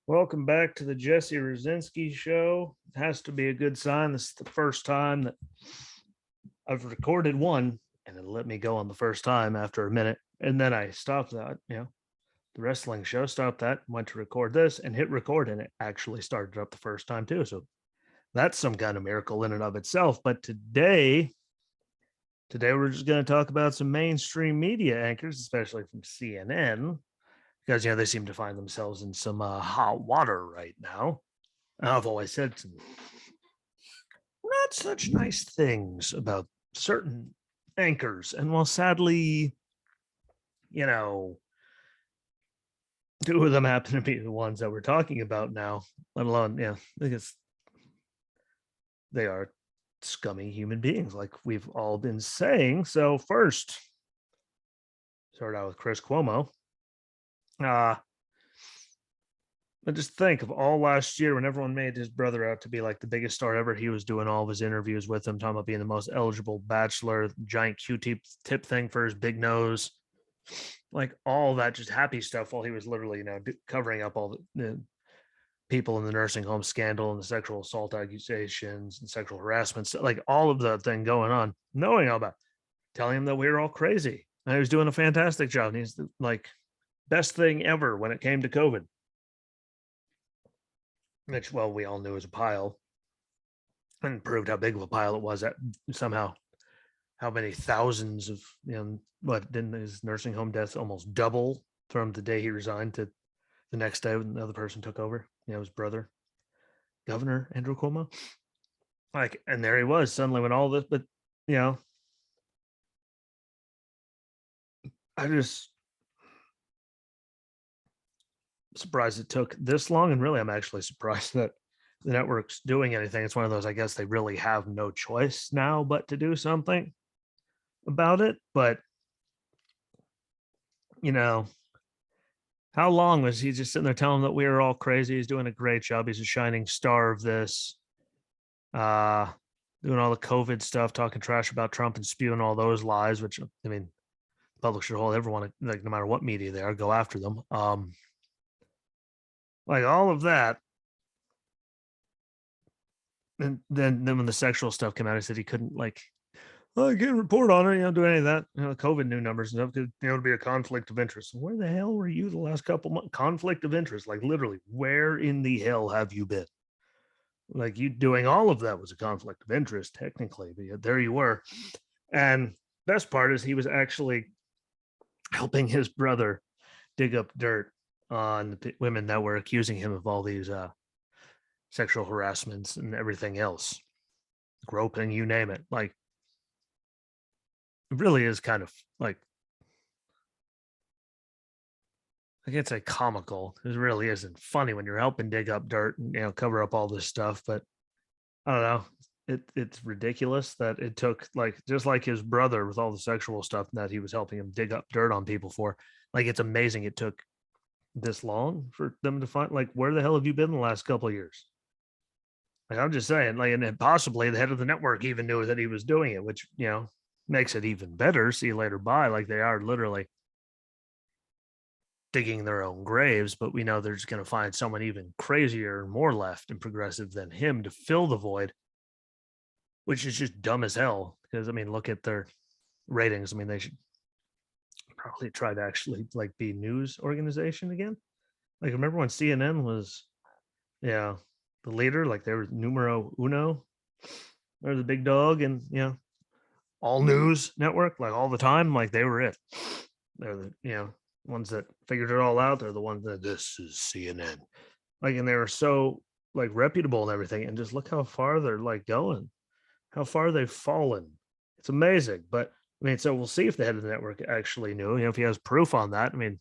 Welcome back to the Jesse Rucinski show. It has to be a good sign. This is the first time that I've recorded one and it let me go on the first time after a minute. And then I stopped that, the wrestling show, stopped that, went to record this and hit record, and it actually started up the first time too. So that's some kind of miracle in and of itself. But today we're just going to talk about some mainstream media anchors, especially from CNN, because they seem to find themselves in some hot water right now. I've always said some not such nice things about certain anchors, and while sadly, you know, two of them happen to be the ones that we're talking about now. Let alone, because they are scummy human beings, like we've all been saying. So first, start out with Chris Cuomo. Uh, But just think of all last year when everyone made his brother out to be like the biggest star ever. He was doing all of his interviews with him, talking about being the most eligible bachelor, giant Q-tip thing for his big nose, like all that just happy stuff while he was literally, covering up all the people in the nursing home scandal and the sexual assault accusations and sexual harassment, like all of the thing going on, knowing all about, telling him that we were all crazy. And he was doing a fantastic job. And he's like best thing ever when it came to COVID, which, well, we all knew was a pile, and proved how big of a pile it was. That somehow, how many thousands of, what didn't his nursing home deaths almost double from the day he resigned to the next day when another person took over? His brother, Governor Andrew Cuomo. Like, and there he was suddenly when all this, but you know, I just surprised it took this long, and really, I'm actually surprised that the network's doing anything. It's one of those, I guess they really have no choice now but to do something about it. But you know, how long was he just sitting there telling them that we were all crazy? He's doing a great job. He's a shining star of this. Uh, Doing all the COVID stuff, talking trash about Trump and spewing all those lies, which, I mean, the public should hold everyone, like, no matter what media they are, go after them. Like all of that. And then when the sexual stuff came out, he said he couldn't, like, oh, I can't report on it, do any of that. COVID new numbers and stuff could, to be a conflict of interest. Where the hell were you the last couple months? Conflict of interest, like literally, where in the hell have you been? Like, you doing all of that was a conflict of interest, technically, but yet there you were. And best part is he was actually helping his brother dig up dirt on the women that were accusing him of all these sexual harassments and everything else, groping, you name it. Like, it really is kind of like, I can't say comical. It really isn't funny when you're helping dig up dirt and cover up all this stuff. But I don't know. It's ridiculous that it took, like, just like his brother with all the sexual stuff that he was helping him dig up dirt on people for. Like, it's amazing it took this long for them to find, like, where the hell have you been the last couple of years? Like, I'm just saying, like, and then possibly the head of the network even knew that he was doing it, which makes it even better. See you later, bye. Like, they are literally digging their own graves, but we know they're just going to find someone even crazier and more left and progressive than him to fill the void, which is just dumb as hell. Because, I mean, look at their ratings. I mean, they should probably try to actually, like, be news organization again. Like, remember when CNN was, yeah, the leader? Like, they were numero uno. They're the big dog, and all news network, like, all the time. Like, they were it. They're the ones that figured it all out. They're the ones that, this is CNN. Like, and they were so, like, reputable and everything. And just look how far they're, like, going, how far they've fallen. It's amazing. But I mean, so we'll see if the head of the network actually knew. If he has proof on that. I mean,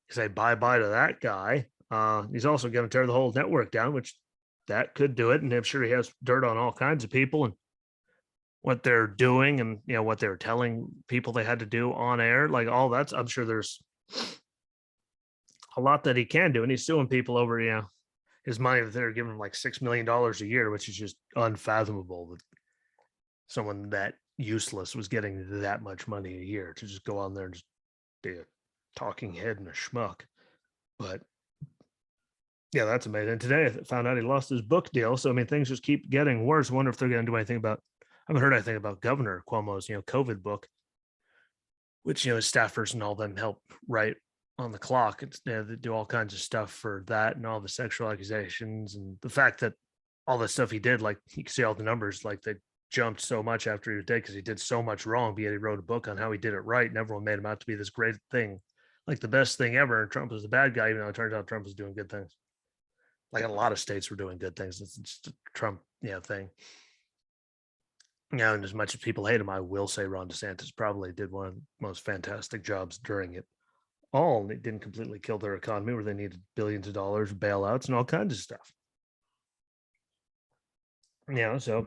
you say bye bye to that guy. He's also going to tear the whole network down, which that could do it. And I'm sure he has dirt on all kinds of people and what they're doing, and what they're telling people they had to do on air. Like, all that's, I'm sure there's a lot that he can do, and he's suing people over his money that they're giving him, like $6 million a year, which is just unfathomable that someone that useless was getting that much money a year to just go on there and just be a talking head and a schmuck. But Yeah, that's amazing. Today I found out he lost his book deal. So I mean, things just keep getting worse. I wonder if they're going to do anything about. I haven't heard anything about Governor Cuomo's COVID book, which his staffers and all them help write on the clock. It's, they do all kinds of stuff for that and all the sexual accusations and the fact that all the stuff he did, like you can see all the numbers, like they jumped so much after he was dead because he did so much wrong. But yet he wrote a book on how he did it right, and everyone made him out to be this great thing, like the best thing ever. And Trump was the bad guy, even though it turns out Trump was doing good things. Like a lot of states were doing good things. It's just a Trump, thing. And as much as people hate him, I will say Ron DeSantis probably did one of the most fantastic jobs during it all. And it didn't completely kill their economy where they needed billions of dollars, bailouts, and all kinds of stuff. So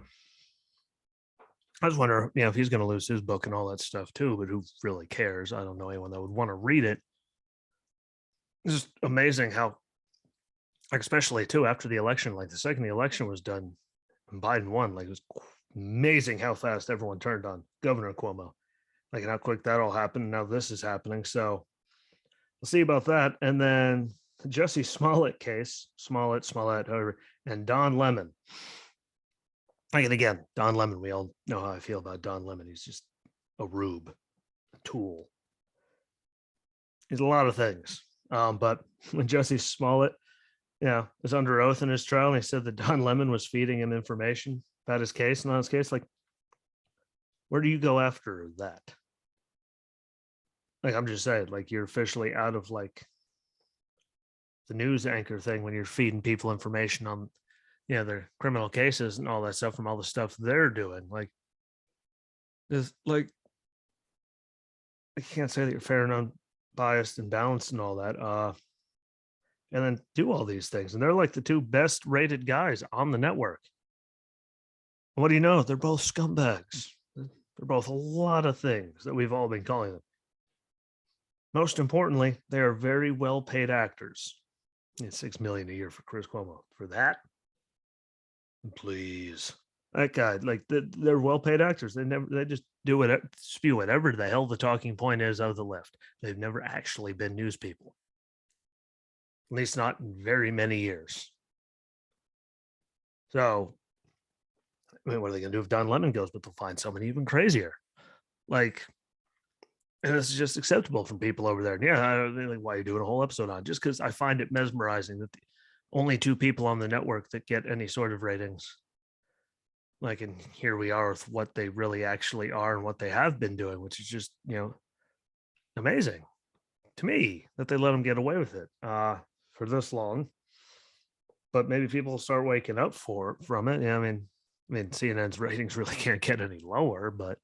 I just wonder, if he's going to lose his book and all that stuff too, but who really cares? I don't know anyone that would want to read it. It's just amazing how, like, especially too, after the election, like the second the election was done and Biden won, like it was amazing how fast everyone turned on Governor Cuomo, like and how quick that all happened. Now this is happening. So we'll see about that. And then the Jussie Smollett case, Smollett, however, and Don Lemon. Like, and again, Don Lemon, we all know how I feel about Don Lemon. He's just a rube, a tool. He's a lot of things. But when Jussie Smollett, was under oath in his trial, and he said that Don Lemon was feeding him information about his case and on his case, like, where do you go after that? Like, I'm just saying, like, you're officially out of like the news anchor thing when you're feeding people information on, their criminal cases and all that stuff from all the stuff they're doing. Like, there's like, I can't say that you're fair and unbiased and balanced and all that. And then do all these things. And they're like the two best rated guys on the network. What do you know? They're both scumbags. They're both a lot of things that we've all been calling them. Most importantly, they are very well paid actors. It's $6 million a year for Chris Cuomo. For that, please. That guy, like they're well paid actors. They just do it, spew whatever the hell the talking point is of the left. They've never actually been news people. At least not in very many years. So, I mean, what are they going to do if Don Lemon goes? But they'll find someone even crazier. Like, and this is just acceptable from people over there. And they're like, why are you doing a whole episode on? Just because I find it mesmerizing that the only two people on the network that get any sort of ratings. Like, and here we are with what they really actually are and what they have been doing, which is just, amazing to me that they let them get away with it for this long. But maybe people will start waking up from it. I mean, CNN's ratings really can't get any lower, but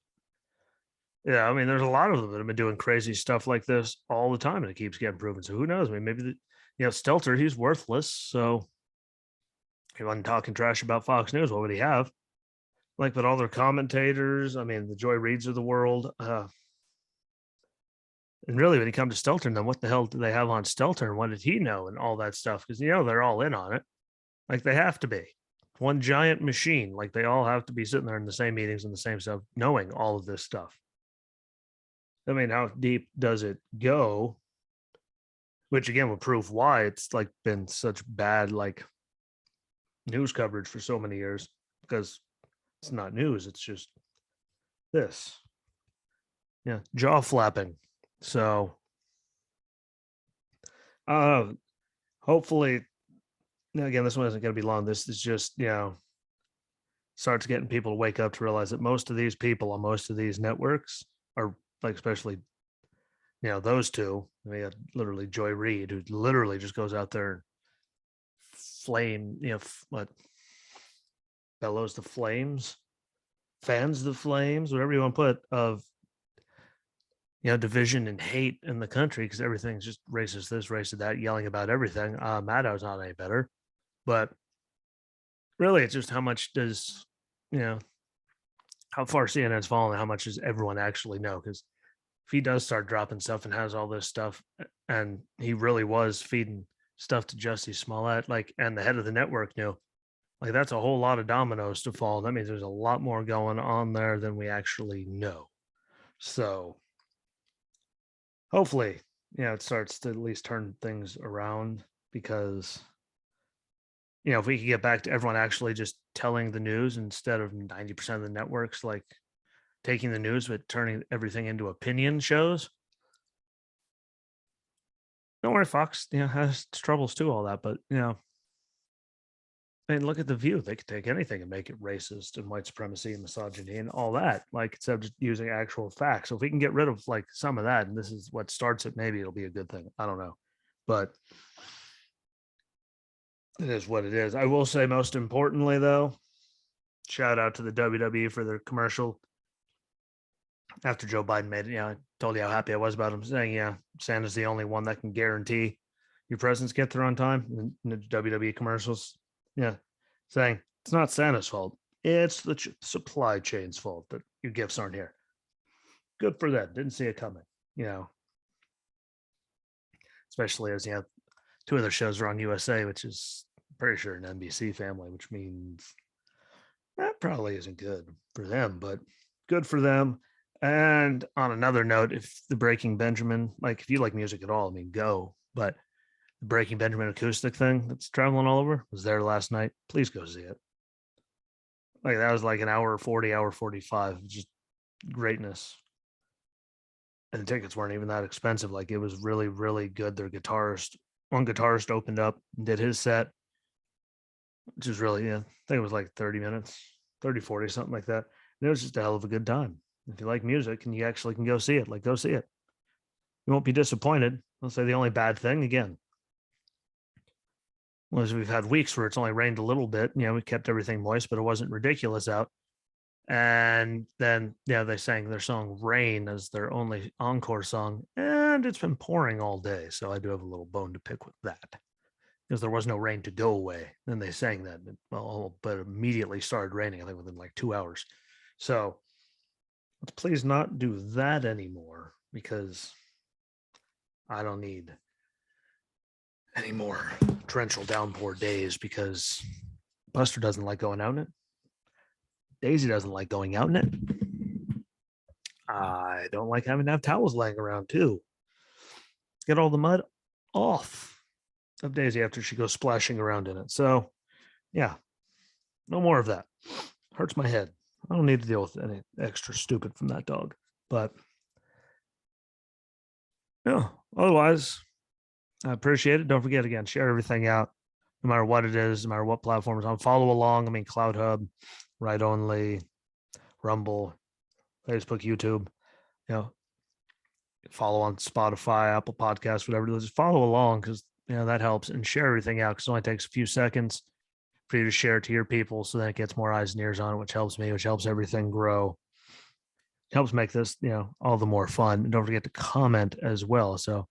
I mean, there's a lot of them that have been doing crazy stuff like this all the time, and it keeps getting proven. So who knows? I mean, maybe Stelter, he's worthless. So he wasn't talking trash about Fox News. What would he have? Like, but all their commentators, I mean, the Joy Reids of the world. And really, when you come to Stelter, then what the hell do they have on Stelter? And what did he know and all that stuff? Because, they're all in on it. Like, they have to be. One giant machine. Like, they all have to be sitting there in the same meetings and the same stuff, knowing all of this stuff. I mean, how deep does it go? Which again would prove why it's like been such bad like news coverage for so many years, because it's not news, it's just this. Jaw flapping. So hopefully, again, this one isn't going to be long. This is just, starts getting people to wake up to realize that most of these people on most of these networks are like, especially, those two. I mean, literally Joy Reid, who literally just goes out there and flame, what bellows the flames, fans the flames, whatever you want to put, of division and hate in the country, because everything's just racist this, racist that, yelling about everything. Maddow's not any better, but really, it's just how much does how far CNN's fallen, how much does everyone actually know? Because if he does start dropping stuff and has all this stuff, and he really was feeding stuff to Jussie Smollett, like, and the head of the network knew, like, that's a whole lot of dominoes to fall. That means there's a lot more going on there than we actually know. So hopefully, it starts to at least turn things around, because If we could get back to everyone actually just telling the news instead of 90% of the networks like taking the news but turning everything into opinion shows. Don't worry, Fox, has its troubles too, all that, but I mean, look at the View. They could take anything and make it racist and white supremacy and misogyny and all that, like instead of just using actual facts. So if we can get rid of like some of that, and this is what starts it, maybe it'll be a good thing. I don't know, but it is what it is. I will say, most importantly, though, shout out to the WWE for their commercial after Joe Biden made it. I told you how happy I was about him saying, Santa's the only one that can guarantee your presents get there on time. In the WWE commercials, saying it's not Santa's fault. It's the supply chain's fault that your gifts aren't here. Good for them. Didn't see it coming, especially as, two of their shows are on USA, which is pretty sure an NBC family, which means that probably isn't good for them, but good for them. And on another note, if the Breaking Benjamin, like if you like music at all, I mean, go. But the Breaking Benjamin acoustic thing that's traveling all over was there last night. Please go see it. Like that was like an hour 40, hour 45, just greatness. And the tickets weren't even that expensive. Like it was really, really good. Their one guitarist opened up and did his set, which is really, I think it was like 30 minutes, 30, 40, something like that. And it was just a hell of a good time. If you like music and you actually can go see it, like go see it. You won't be disappointed. I'll say the only bad thing again was we've had weeks where it's only rained a little bit. We kept everything moist, but it wasn't ridiculous out. And then, they sang their song Rain as their only encore song. And it's been pouring all day. So I do have a little bone to pick with that because there was no rain to go away. Then they sang that, but immediately started raining, I think within like 2 hours. So let's please not do that anymore because I don't need any more torrential downpour days because Buster doesn't like going out in it. Daisy doesn't like going out in it. I don't like having to have towels laying around too. Get all the mud off of Daisy after she goes splashing around in it. So, no more of that. Hurts my head. I don't need to deal with any extra stupid from that dog. But, otherwise, I appreciate it. Don't forget, again, share everything out, no matter what it is, no matter what platforms on. Follow along. I mean, Cloud Hub, Right Only, Rumble, Facebook, YouTube. Follow on Spotify, Apple Podcasts, whatever it is. Just follow along because that helps, and share everything out because it only takes a few seconds for you to share it to your people, so then it gets more eyes and ears on it, which helps me, which helps everything grow. It helps make this all the more fun. And don't forget to comment as well. So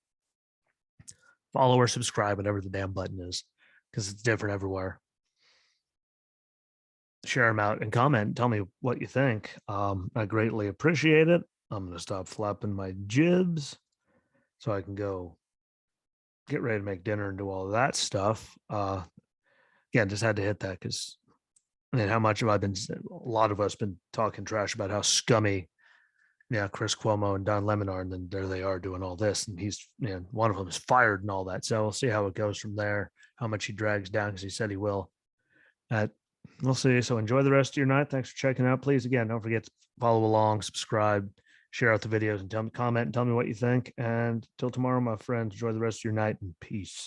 follow or subscribe, whatever the damn button is, because it's different everywhere. Share them out and comment. Tell me what you think. I greatly appreciate it. I'm going to stop flapping my jibs so I can go get ready to make dinner and do all of that stuff. Again, just had to hit that because how much have a lot of us been talking trash about how scummy, Chris Cuomo and Don Lemon are, and then there they are doing all this, and he's, one of them is fired and all that. So we'll see how it goes from there, how much he drags down because he said he will. We'll see. So enjoy the rest of your night. Thanks for checking out. Please, again, don't forget to follow along, subscribe, share out the videos, and comment and tell me what you think. And till tomorrow, my friends, enjoy the rest of your night and peace.